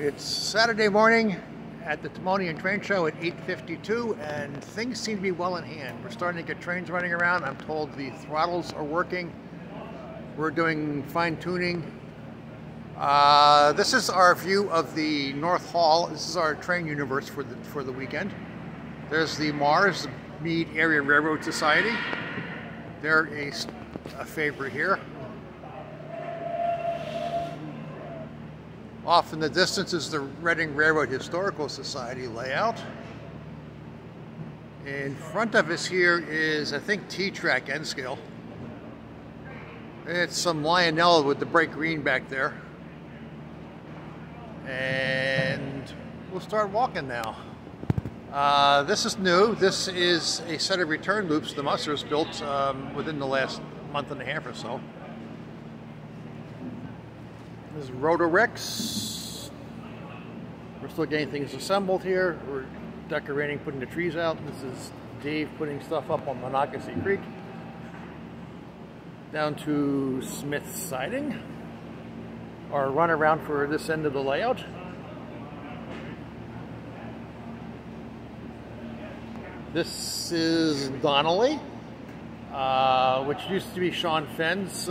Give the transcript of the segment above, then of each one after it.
It's Saturday morning at the Timonium train show at 8:52, and things seem to be well in hand. We're starting to get trains running around. I'm told the throttles are working. We're doing fine tuning. This is our view of the North Hall. This is our train universe for the weekend. There's the Mars, the Meade Area Railroad Society. They're a favorite here. Off in the distance is the Reading Railroad Historical Society layout. In front of us here is, I think, T-Track end scale. It's some Lionella with the bright green back there. And we'll start walking now. This is new. This is a set of return loops the Mussers built within the last month and a half or so. This is Rotorex. We're still getting things assembled here. We're decorating, putting the trees out. This is Dave putting stuff up on Monocacy Creek. Down to Smith Siding. Our runaround for this end of the layout. This is Donnelly, which used to be Sean Fenn's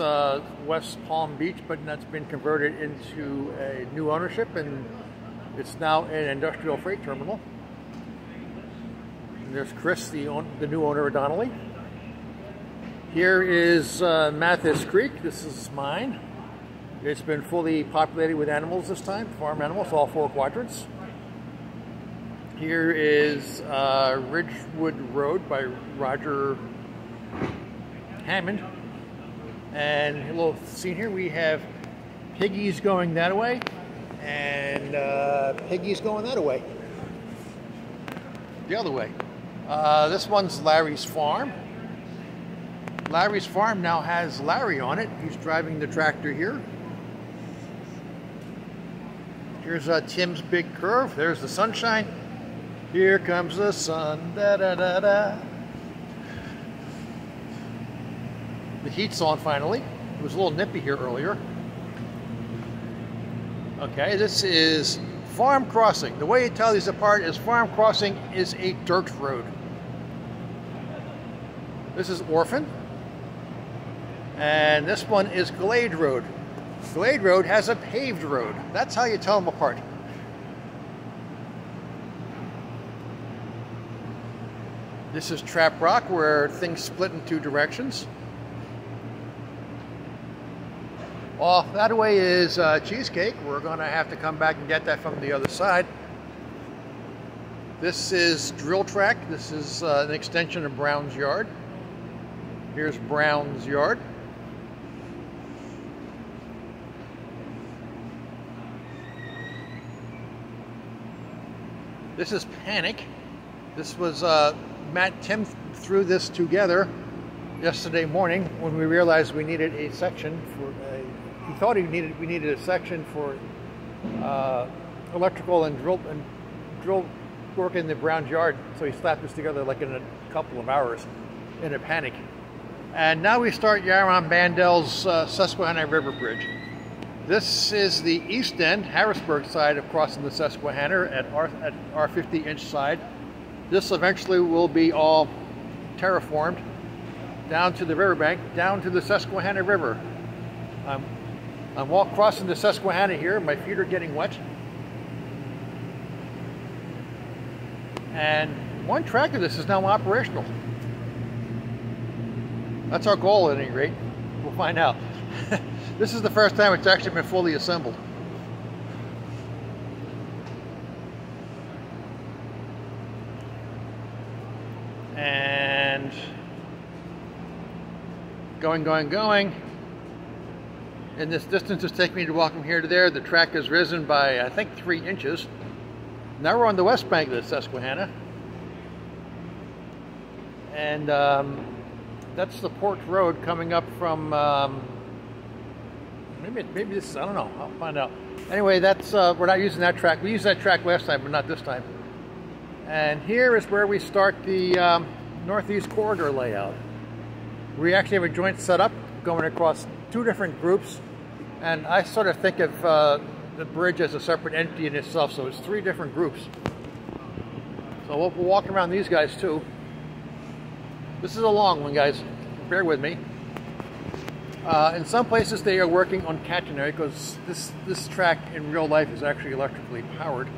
West Palm Beach, but that's been converted into a new ownership, and it's now an industrial freight terminal. And there's Chris, the new owner of Donnelly. Here is Mathis Creek. This is mine. It's been fully populated with animals this time, farm animals, all 4 quadrants. Here is Ridgewood Road by Roger Hammond. And a little scene here, we have piggies going that way and piggies going that way. The other way. This one's Larry's farm. Larry's farm now has Larry on it. He's driving the tractor here. Here's Tim's big curve. There's the sunshine. Here comes the sun, da da da da. The heat's on finally. It was a little nippy here earlier. Okay, this is Farm Crossing. The way you tell these apart is Farm Crossing is a dirt road. This is Orphan. And this one is Glade Road. Glade Road has a paved road. That's how you tell them apart. This is Trap Rock, where things split in 2 directions. Off that way is Cheesecake. We're going to have to come back and get that from the other side. This is Drill Track. This is an extension of Brown's Yard. Here's Brown's Yard. This is Panic. This was Tim threw this together yesterday morning when we realized we needed a section for. He thought we needed a section for electrical and drill work in the Brown's Yard. So he slapped this together like in a couple of hours in a panic. And now we start Yaron Bandell's Susquehanna River Bridge. This is the east end, Harrisburg side of crossing the Susquehanna at our 50-inch side. This eventually will be all terraformed down to the riverbank, down to the Susquehanna River. I'm crossing the Susquehanna here. My feet are getting wet. And one track of this is now operational. That's our goal at any rate. We'll find out. This is the first time it's actually been fully assembled. And going. And this distance is taking me to walk from here to there. The track has risen by, I think, 3 inches. Now we're on the west bank of the Susquehanna. And that's the Port Road coming up from, maybe this is, I don't know, I'll find out. Anyway, that's, we're not using that track. We used that track last time, but not this time. And here is where we start the Northeast Corridor layout. We actually have a joint setup going across 2 different groups, and I sort of think of the bridge as a separate entity in itself, so it's 3 different groups. So we'll walk around these guys too. This is a long one, guys. Bear with me. In some places they are working on catenary because this track in real life is actually electrically powered.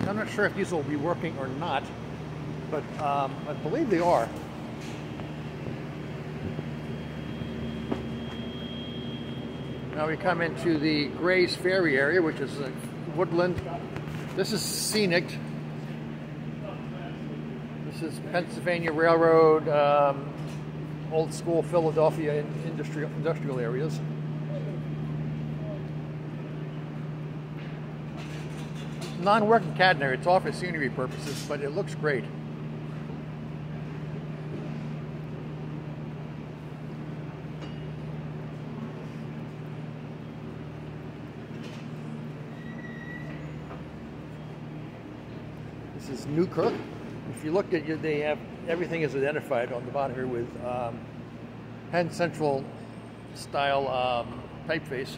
I'm not sure if these will be working or not, but I believe they are. Now we come into the Gray's Ferry area, which is a woodland. This is scenic. This is Pennsylvania Railroad, old school Philadelphia industrial areas. Non-working catenary. It's off for scenery purposes, but it looks great. This is Newkirk. If you look at it, they have everything is identified on the bottom here with Penn Central style typeface.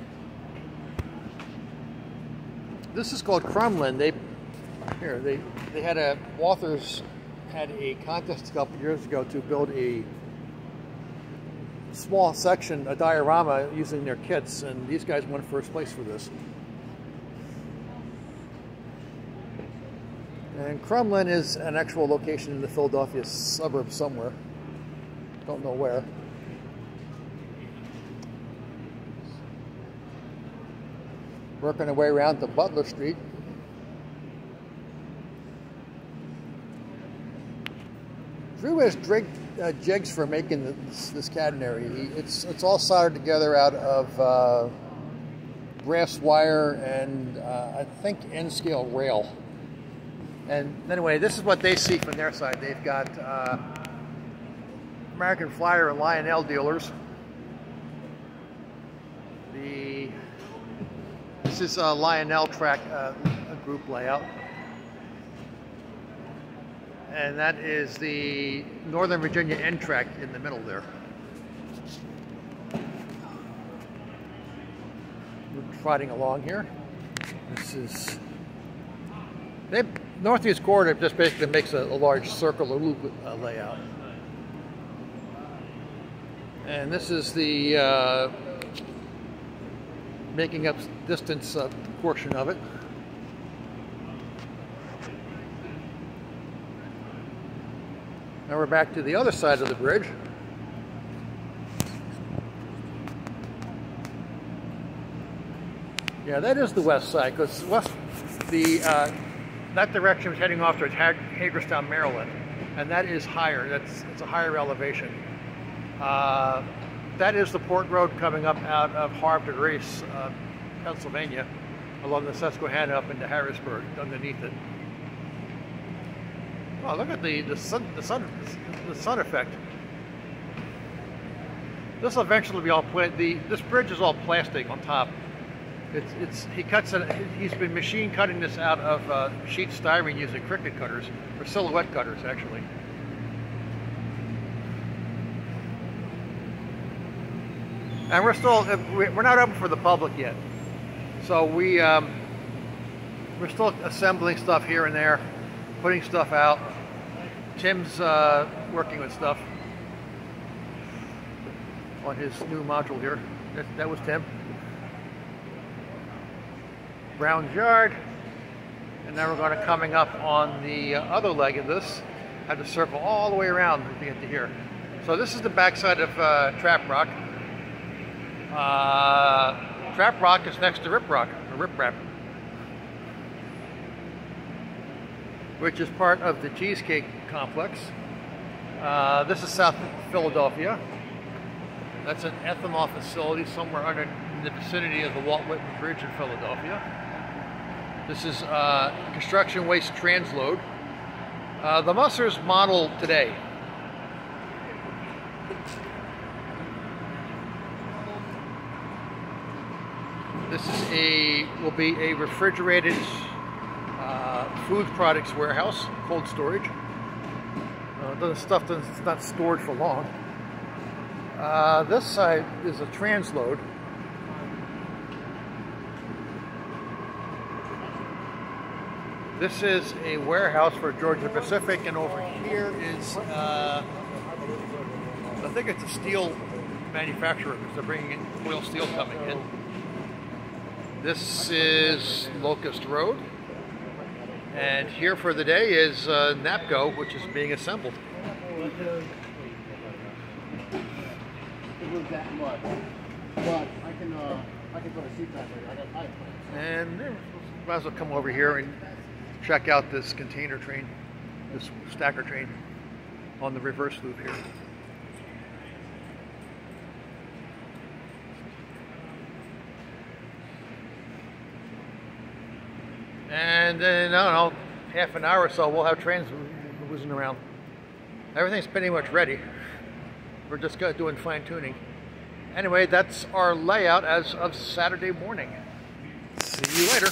This is called Crumlin. They had authors had a contest a couple of years ago to build a small section, a diorama using their kits, and these guys won first place for this. And Crumlin is an actual location in the Philadelphia suburb somewhere. Don't know where. Working our way around to Butler Street. Drew has jigs for making this catenary. It's all soldered together out of brass wire and I think N-scale rail. And anyway, this is what they see from their side. They've got American Flyer and Lionel dealers. This is a Lionel track group layout. And that is the Northern Virginia N track in the middle there. We're trotting along here. This is... Northeast Corridor just basically makes a large circle or loop layout. And this is the making up distance portion of it. Now we're back to the other side of the bridge. Yeah, that is the west side, because that direction is heading off towards Hagerstown, Maryland, and that is higher. It's a higher elevation. That is the port road coming up out of Havre de Grace, Pennsylvania, along the Susquehanna up into Harrisburg, underneath it. Oh, look at the sun effect. This will eventually be all this bridge is all plastic on top. He's been machine cutting this out of sheet styrene using cricket cutters, or silhouette cutters actually. And we're not open for the public yet, so we're still assembling stuff here and there, putting stuff out. Tim's working with stuff on his new module here. That was Tim. Brown's Yard, and now we're going to coming up on the other leg of this. Have to circle all the way around to get to here. So this is the backside of Trap Rock. Trap Rock is next to Rip Rap, which is part of the Cheesecake Complex. This is South Philadelphia. That's an ethanol facility somewhere in the vicinity of the Walt Whitman Bridge in Philadelphia. This is construction waste transload. The Musser's model today. This will be a refrigerated food products warehouse, cold storage. Stuff that's not stored for long. This side is a transload. This is a warehouse for Georgia Pacific, and over here is, I think it's a steel manufacturer because they're bringing in coil steel coming in. This is Locust Road, and here for the day is NAPCO, which is being assembled. It was that much, but I can put a seat back there. I got pipe. And might as well come over here and check out this container train, this stacker train on the reverse loop here. And then, I don't know, half an hour or so, we'll have trains whizzing around. Everything's pretty much ready. We're just doing fine tuning. Anyway, that's our layout as of Saturday morning. See you later.